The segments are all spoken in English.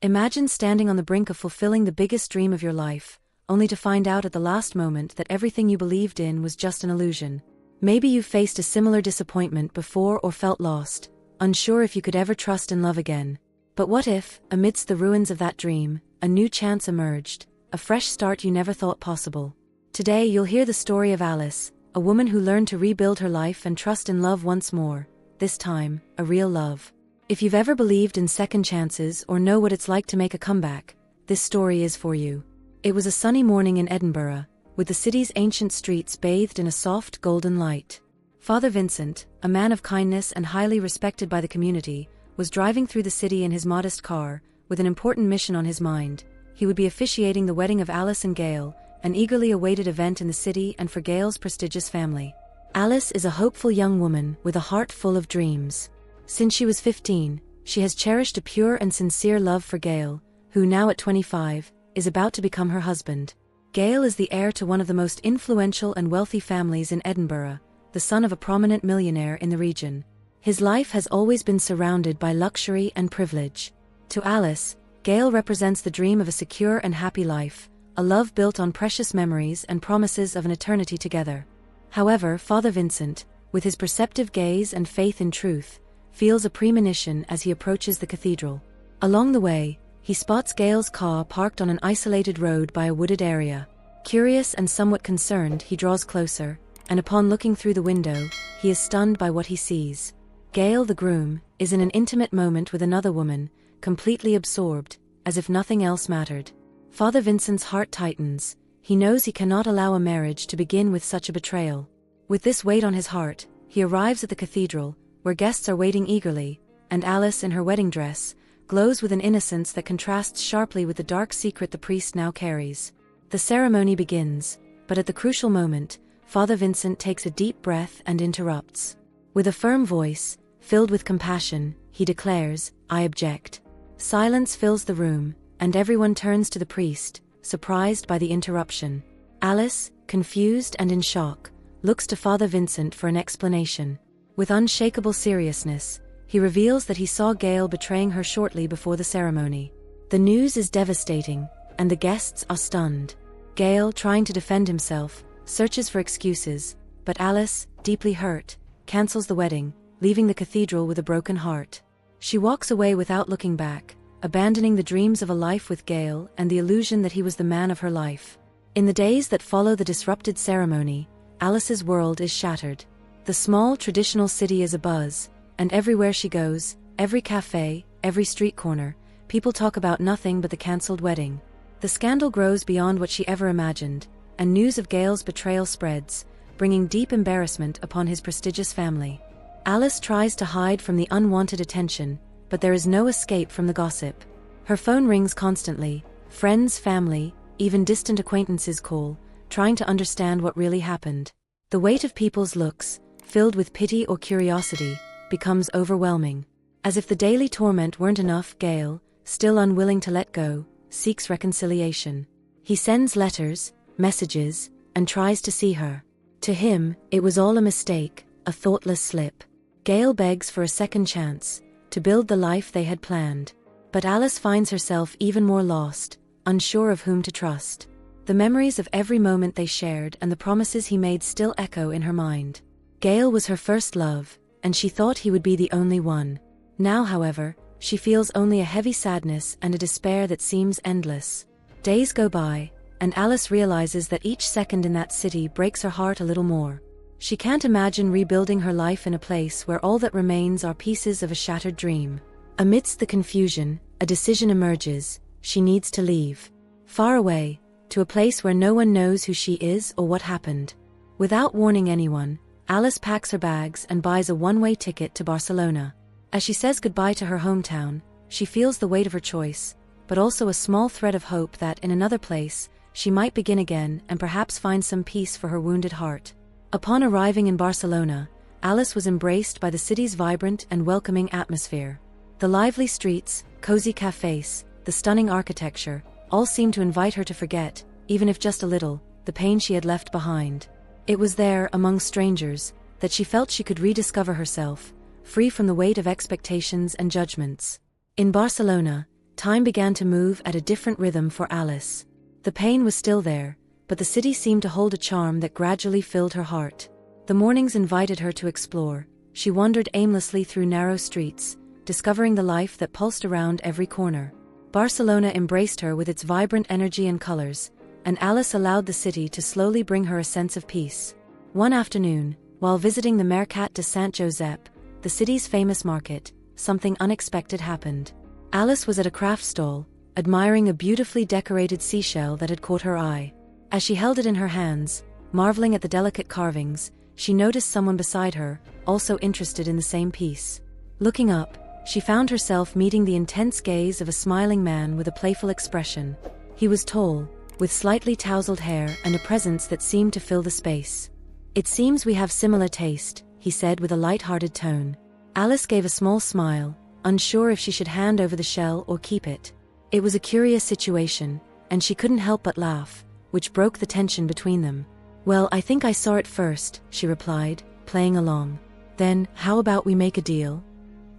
Imagine standing on the brink of fulfilling the biggest dream of your life, only to find out at the last moment that everything you believed in was just an illusion. Maybe you've faced a similar disappointment before or felt lost, unsure if you could ever trust in love again. But what if, amidst the ruins of that dream, a new chance emerged, a fresh start you never thought possible? Today you'll hear the story of Alice, a woman who learned to rebuild her life and trust in love once more, this time, a real love. If you've ever believed in second chances or know what it's like to make a comeback, this story is for you. It was a sunny morning in Edinburgh, with the city's ancient streets bathed in a soft golden light. Father Vincent, a man of kindness and highly respected by the community, was driving through the city in his modest car, with an important mission on his mind. He would be officiating the wedding of Alice and Gail, an eagerly awaited event in the city and for Gail's prestigious family. Alice is a hopeful young woman with a heart full of dreams. Since she was 15, she has cherished a pure and sincere love for Gail, who now at 25, is about to become her husband. Gail is the heir to one of the most influential and wealthy families in Edinburgh, the son of a prominent millionaire in the region. His life has always been surrounded by luxury and privilege. To Alice, Gail represents the dream of a secure and happy life, a love built on precious memories and promises of an eternity together. However, Father Vincent, with his perceptive gaze and faith in truth, feels a premonition as he approaches the cathedral. Along the way, he spots Gail's car parked on an isolated road by a wooded area. Curious and somewhat concerned, he draws closer, and upon looking through the window, he is stunned by what he sees. Gail, the groom, is in an intimate moment with another woman, completely absorbed, as if nothing else mattered. Father Vincent's heart tightens. He knows he cannot allow a marriage to begin with such a betrayal. With this weight on his heart, he arrives at the cathedral, where guests are waiting eagerly, and Alice, in her wedding dress, glows with an innocence that contrasts sharply with the dark secret the priest now carries. The ceremony begins, but at the crucial moment, Father Vincent takes a deep breath and interrupts. With a firm voice, filled with compassion, he declares, "I object." Silence fills the room, and everyone turns to the priest, surprised by the interruption. Alice, confused and in shock, looks to Father Vincent for an explanation. With unshakable seriousness, he reveals that he saw Gail betraying her shortly before the ceremony. The news is devastating, and the guests are stunned. Gail, trying to defend himself, searches for excuses, but Alice, deeply hurt, cancels the wedding, leaving the cathedral with a broken heart. She walks away without looking back, abandoning the dreams of a life with Gail and the illusion that he was the man of her life. In the days that follow the disrupted ceremony, Alice's world is shattered. The small traditional city is abuzz, and everywhere she goes, every cafe, every street corner, people talk about nothing but the cancelled wedding. The scandal grows beyond what she ever imagined, and news of Gail's betrayal spreads, bringing deep embarrassment upon his prestigious family. Alice tries to hide from the unwanted attention, but there is no escape from the gossip. Her phone rings constantly, friends, family, even distant acquaintances call, trying to understand what really happened. The weight of people's looks, filled with pity or curiosity, becomes overwhelming. As if the daily torment weren't enough, Gail, still unwilling to let go, seeks reconciliation. He sends letters, messages, and tries to see her. To him, it was all a mistake, a thoughtless slip. Gail begs for a second chance, to build the life they had planned. But Alice finds herself even more lost, unsure of whom to trust. The memories of every moment they shared and the promises he made still echo in her mind. Gail was her first love, and she thought he would be the only one. Now, however, she feels only a heavy sadness and a despair that seems endless. Days go by, and Alice realizes that each second in that city breaks her heart a little more. She can't imagine rebuilding her life in a place where all that remains are pieces of a shattered dream. Amidst the confusion, a decision emerges: she needs to leave. Far away, to a place where no one knows who she is or what happened. Without warning anyone, Alice packs her bags and buys a one-way ticket to Barcelona. As she says goodbye to her hometown, she feels the weight of her choice, but also a small thread of hope that in another place, she might begin again and perhaps find some peace for her wounded heart. Upon arriving in Barcelona, Alice was embraced by the city's vibrant and welcoming atmosphere. The lively streets, cozy cafes, the stunning architecture, all seemed to invite her to forget, even if just a little, the pain she had left behind. It was there, among strangers, that she felt she could rediscover herself, free from the weight of expectations and judgments. In Barcelona, time began to move at a different rhythm for Alice. The pain was still there, but the city seemed to hold a charm that gradually filled her heart. The mornings invited her to explore. She wandered aimlessly through narrow streets, discovering the life that pulsed around every corner. Barcelona embraced her with its vibrant energy and colors, and Alice allowed the city to slowly bring her a sense of peace. One afternoon, while visiting the Mercat de Sant Josep, the city's famous market, something unexpected happened. Alice was at a craft stall, admiring a beautifully decorated seashell that had caught her eye. As she held it in her hands, marveling at the delicate carvings, she noticed someone beside her, also interested in the same piece. Looking up, she found herself meeting the intense gaze of a smiling man with a playful expression. He was tall, with slightly tousled hair and a presence that seemed to fill the space. "It seems we have similar taste," he said with a light-hearted tone. Alice gave a small smile, unsure if she should hand over the shell or keep it. It was a curious situation, and she couldn't help but laugh, which broke the tension between them. "Well, I think I saw it first," she replied, playing along. "Then, how about we make a deal?"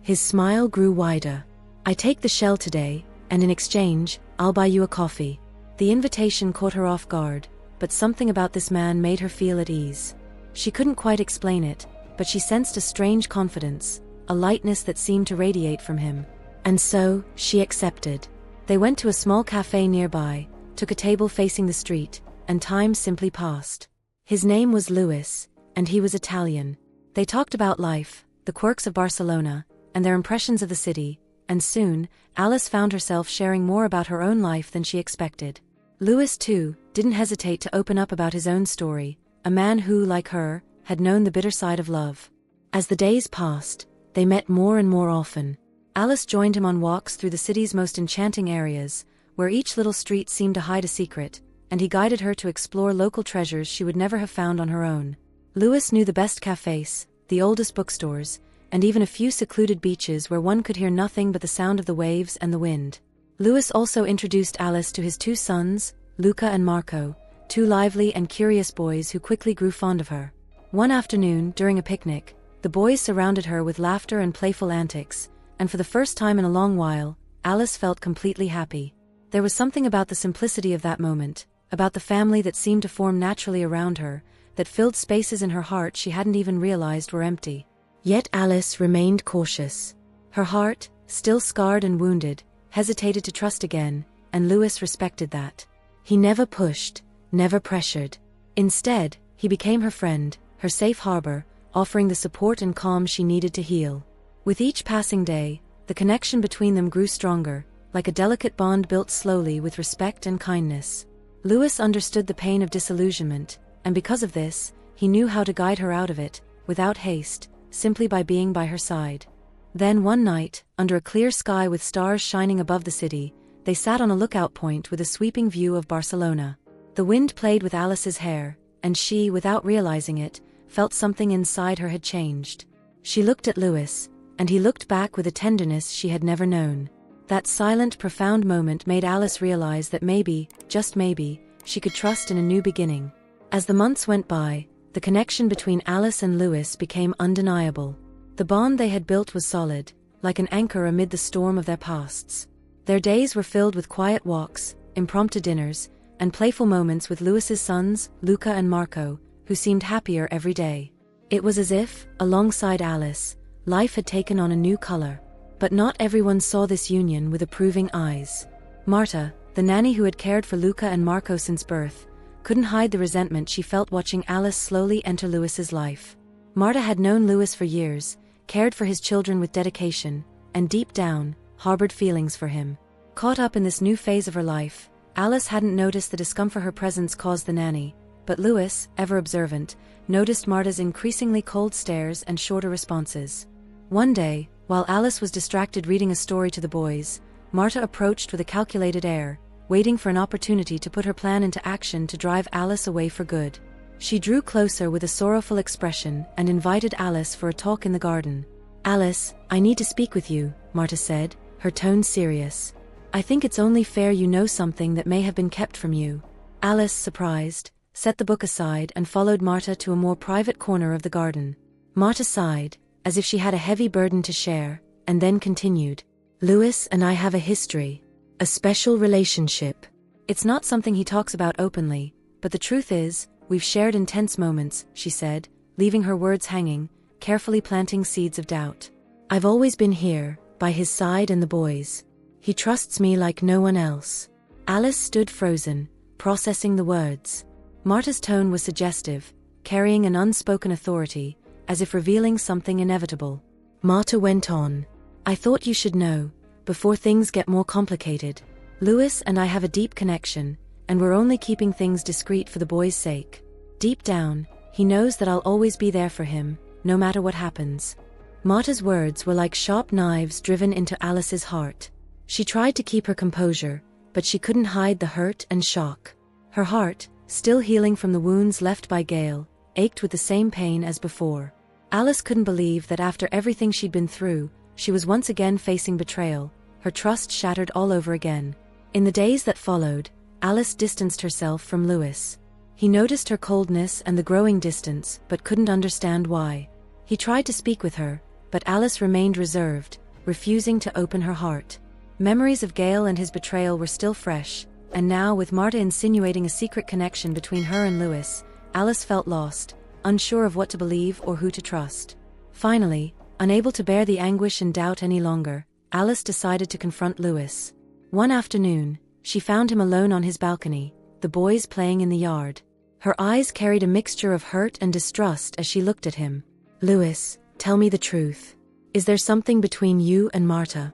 His smile grew wider. "I take the shell today, and in exchange, I'll buy you a coffee." The invitation caught her off guard, but something about this man made her feel at ease. She couldn't quite explain it, but she sensed a strange confidence, a lightness that seemed to radiate from him. And so, she accepted. They went to a small cafe nearby, took a table facing the street, and time simply passed. His name was Louis, and he was Italian. They talked about life, the quirks of Barcelona, and their impressions of the city, and soon, Alice found herself sharing more about her own life than she expected. Louis, too, didn't hesitate to open up about his own story, a man who, like her, had known the bitter side of love. As the days passed, they met more and more often. Alice joined him on walks through the city's most enchanting areas, where each little street seemed to hide a secret, and he guided her to explore local treasures she would never have found on her own. Louis knew the best cafes, the oldest bookstores, and even a few secluded beaches where one could hear nothing but the sound of the waves and the wind. Louis also introduced Alice to his two sons, Luca and Marco, two lively and curious boys who quickly grew fond of her. One afternoon, during a picnic, the boys surrounded her with laughter and playful antics, and for the first time in a long while, Alice felt completely happy. There was something about the simplicity of that moment, about the family that seemed to form naturally around her, that filled spaces in her heart she hadn't even realized were empty. Yet Alice remained cautious. Her heart, still scarred and wounded, hesitated to trust again, and Louis respected that. He never pushed, never pressured. Instead, he became her friend, her safe harbor, offering the support and calm she needed to heal. With each passing day, the connection between them grew stronger, like a delicate bond built slowly with respect and kindness. Louis understood the pain of disillusionment, and because of this, he knew how to guide her out of it, without haste, simply by being by her side. Then one night, under a clear sky with stars shining above the city, they sat on a lookout point with a sweeping view of Barcelona. The wind played with Alice's hair, and she, without realizing it, felt something inside her had changed. She looked at Louis, and he looked back with a tenderness she had never known. That silent, profound moment made Alice realize that maybe, just maybe, she could trust in a new beginning. As the months went by, the connection between Alice and Louis became undeniable. The bond they had built was solid, like an anchor amid the storm of their pasts. Their days were filled with quiet walks, impromptu dinners, and playful moments with Louis's sons, Luca and Marco, who seemed happier every day. It was as if, alongside Alice, life had taken on a new color. But not everyone saw this union with approving eyes. Marta, the nanny who had cared for Luca and Marco since birth, couldn't hide the resentment she felt watching Alice slowly enter Louis's life. Marta had known Louis for years, cared for his children with dedication, and deep down, harbored feelings for him. Caught up in this new phase of her life, Alice hadn't noticed the discomfort her presence caused the nanny, but Louis, ever observant, noticed Marta's increasingly cold stares and shorter responses. One day, while Alice was distracted reading a story to the boys, Marta approached with a calculated air, waiting for an opportunity to put her plan into action to drive Alice away for good. She drew closer with a sorrowful expression and invited Alice for a talk in the garden. "Alice, I need to speak with you," Marta said, her tone serious. "I think it's only fair you know something that may have been kept from you." Alice, surprised, set the book aside and followed Marta to a more private corner of the garden. Marta sighed, as if she had a heavy burden to share, and then continued. "Louis and I have a history. A special relationship. It's not something he talks about openly, but the truth is, we've shared intense moments, she said, leaving her words hanging, carefully planting seeds of doubt. I've always been here, by his side and the boys. He trusts me like no one else. Alice stood frozen, processing the words. Marta's tone was suggestive, carrying an unspoken authority, as if revealing something inevitable. Marta went on. I thought you should know, before things get more complicated. Lewis and I have a deep connection, and we're only keeping things discreet for the boys' sake. Deep down, he knows that I'll always be there for him, no matter what happens. Marta's words were like sharp knives driven into Alice's heart. She tried to keep her composure, but she couldn't hide the hurt and shock. Her heart, still healing from the wounds left by Gale, ached with the same pain as before. Alice couldn't believe that after everything she'd been through, she was once again facing betrayal, her trust shattered all over again. In the days that followed, Alice distanced herself from Lewis. He noticed her coldness and the growing distance, but couldn't understand why. He tried to speak with her, but Alice remained reserved, refusing to open her heart. Memories of Gale and his betrayal were still fresh, and now with Marta insinuating a secret connection between her and Lewis, Alice felt lost, unsure of what to believe or who to trust. Finally, unable to bear the anguish and doubt any longer, Alice decided to confront Lewis. One afternoon, she found him alone on his balcony, the boys playing in the yard. Her eyes carried a mixture of hurt and distrust as she looked at him. Lewis, tell me the truth. Is there something between you and Marta?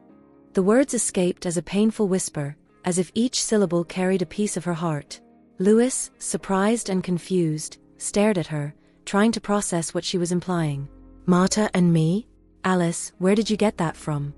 The words escaped as a painful whisper, as if each syllable carried a piece of her heart. Lewis, surprised and confused, stared at her, trying to process what she was implying. Marta and me? Alice, where did you get that from?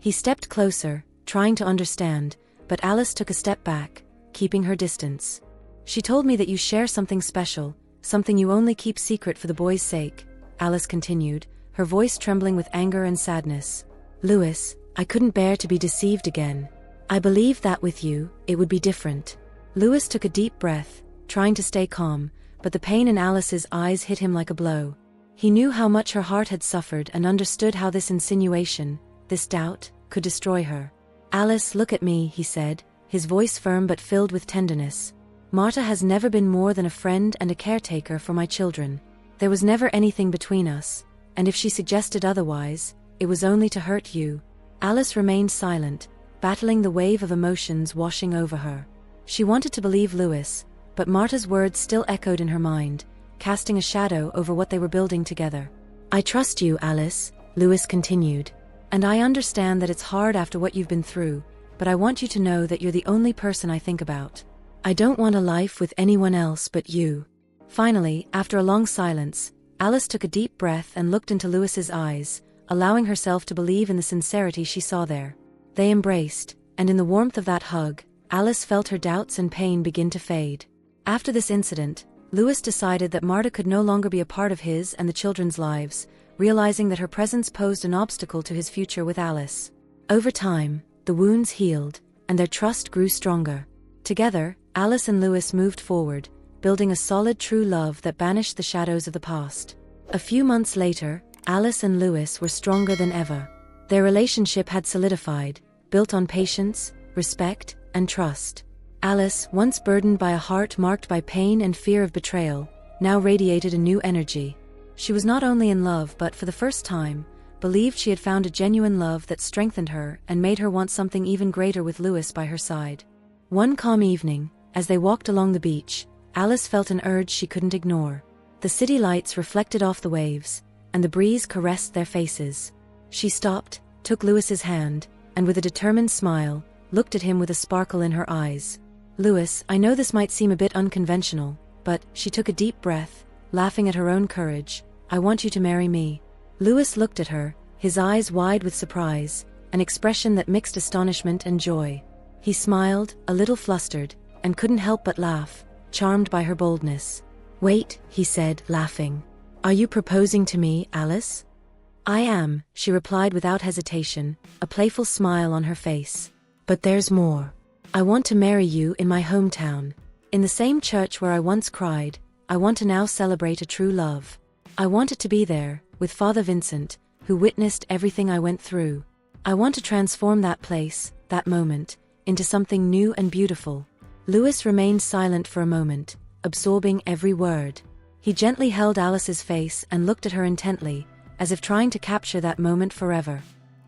He stepped closer, trying to understand, but Alice took a step back, keeping her distance. She told me that you share something special, something you only keep secret for the boys' sake, Alice continued, her voice trembling with anger and sadness. Lewis, I couldn't bear to be deceived again. I believed that with you, it would be different. Lewis took a deep breath, trying to stay calm, but the pain in Alice's eyes hit him like a blow. He knew how much her heart had suffered and understood how this insinuation, this doubt, could destroy her. Alice, look at me, he said, his voice firm but filled with tenderness. Marta has never been more than a friend and a caretaker for my children. There was never anything between us, and if she suggested otherwise, it was only to hurt you. Alice remained silent, battling the wave of emotions washing over her. She wanted to believe Lewis, but Marta's words still echoed in her mind, casting a shadow over what they were building together. I trust you, Alice, Lewis continued. And I understand that it's hard after what you've been through, but I want you to know that you're the only person I think about. I don't want a life with anyone else but you. Finally, after a long silence, Alice took a deep breath and looked into Lewis's eyes, allowing herself to believe in the sincerity she saw there. They embraced, and in the warmth of that hug, Alice felt her doubts and pain begin to fade. After this incident, Lewis decided that Marta could no longer be a part of his and the children's lives, realizing that her presence posed an obstacle to his future with Alice. Over time, the wounds healed, and their trust grew stronger. Together, Alice and Lewis moved forward, building a solid true love that banished the shadows of the past. A few months later, Alice and Lewis were stronger than ever. Their relationship had solidified, built on patience, respect, and trust. Alice, once burdened by a heart marked by pain and fear of betrayal, now radiated a new energy. She was not only in love but, for the first time, believed she had found a genuine love that strengthened her and made her want something even greater with Lewis by her side. One calm evening, as they walked along the beach, Alice felt an urge she couldn't ignore. The city lights reflected off the waves, and the breeze caressed their faces. She stopped, took Lewis's hand, and with a determined smile, looked at him with a sparkle in her eyes. Lewis, I know this might seem a bit unconventional, but, she took a deep breath, laughing at her own courage, I want you to marry me. Lewis looked at her, his eyes wide with surprise, an expression that mixed astonishment and joy. He smiled, a little flustered, and couldn't help but laugh, charmed by her boldness. Wait, he said, laughing. Are you proposing to me, Alice? I am, she replied without hesitation, a playful smile on her face. But there's more. I want to marry you in my hometown. In the same church where I once cried, I want to now celebrate a true love. I want it to be there, with Father Vincent, who witnessed everything I went through. I want to transform that place, that moment, into something new and beautiful. Lewis remained silent for a moment, absorbing every word. He gently held Alice's face and looked at her intently, as if trying to capture that moment forever.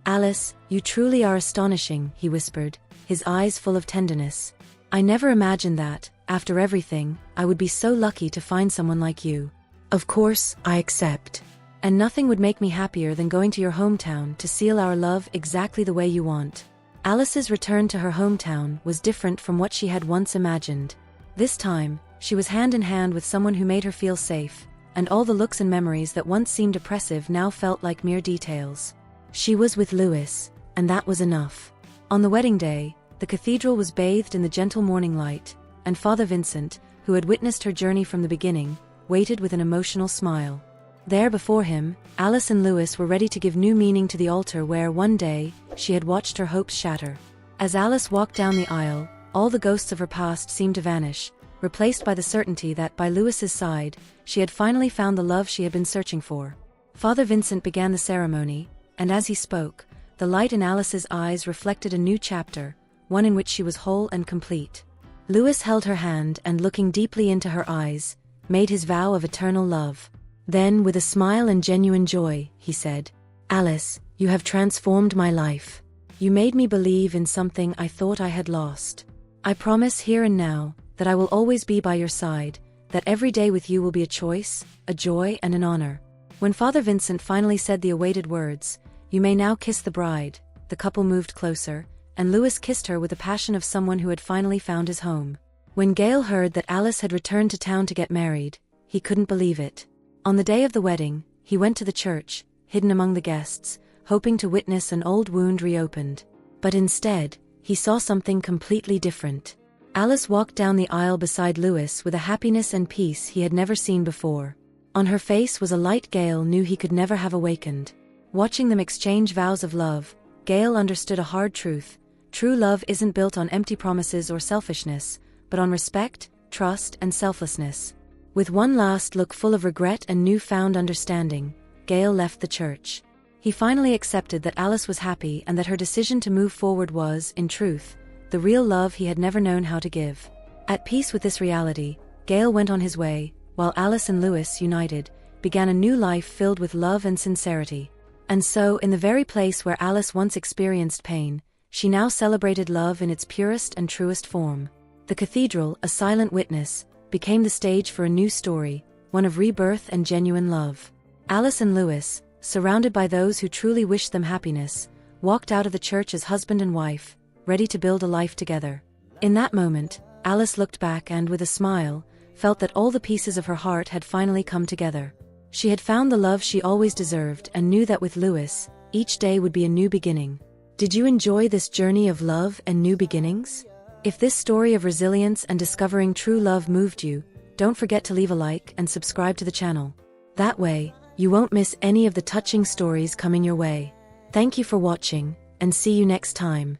"Alice, you truly are astonishing," he whispered, his eyes full of tenderness. "I never imagined that, after everything, I would be so lucky to find someone like you. Of course, I accept. And nothing would make me happier than going to your hometown to seal our love exactly the way you want." Alice's return to her hometown was different from what she had once imagined. This time, she was hand in hand with someone who made her feel safe, and all the looks and memories that once seemed oppressive now felt like mere details. She was with Lewis, and that was enough. On the wedding day, the cathedral was bathed in the gentle morning light, and Father Vincent, who had witnessed her journey from the beginning, waited with an emotional smile. There before him, Alice and Lewis were ready to give new meaning to the altar where, one day, she had watched her hopes shatter. As Alice walked down the aisle, all the ghosts of her past seemed to vanish, replaced by the certainty that, by Lewis's side, she had finally found the love she had been searching for. Father Vincent began the ceremony, and as he spoke, the light in Alice's eyes reflected a new chapter, one in which she was whole and complete. Lewis held her hand and, looking deeply into her eyes, made his vow of eternal love. Then, with a smile and genuine joy, he said, "Alice, you have transformed my life. You made me believe in something I thought I had lost. I promise here and now that I will always be by your side, that every day with you will be a choice, a joy, and an honor." When Father Vincent finally said the awaited words, "You may now kiss the bride," the couple moved closer, and Lewis kissed her with the passion of someone who had finally found his home. When Gale heard that Alice had returned to town to get married, he couldn't believe it. On the day of the wedding, he went to the church, hidden among the guests, hoping to witness an old wound reopened. But instead, he saw something completely different. Alice walked down the aisle beside Lewis with a happiness and peace he had never seen before. On her face was a light Gale knew he could never have awakened. Watching them exchange vows of love, Gale understood a hard truth. True love isn't built on empty promises or selfishness, but on respect, trust, and selflessness. With one last look full of regret and newfound understanding, Gale left the church. He finally accepted that Alice was happy and that her decision to move forward was, in truth, the real love he had never known how to give. At peace with this reality, Gale went on his way, while Alice and Lewis, united, began a new life filled with love and sincerity. And so, in the very place where Alice once experienced pain, she now celebrated love in its purest and truest form. The cathedral, a silent witness, became the stage for a new story, one of rebirth and genuine love. Alice and Lewis, surrounded by those who truly wished them happiness, walked out of the church as husband and wife, ready to build a life together. In that moment, Alice looked back and, with a smile, felt that all the pieces of her heart had finally come together. She had found the love she always deserved and knew that with Lewis, each day would be a new beginning. Did you enjoy this journey of love and new beginnings? If this story of resilience and discovering true love moved you, don't forget to leave a like and subscribe to the channel. That way, you won't miss any of the touching stories coming your way. Thank you for watching, and see you next time.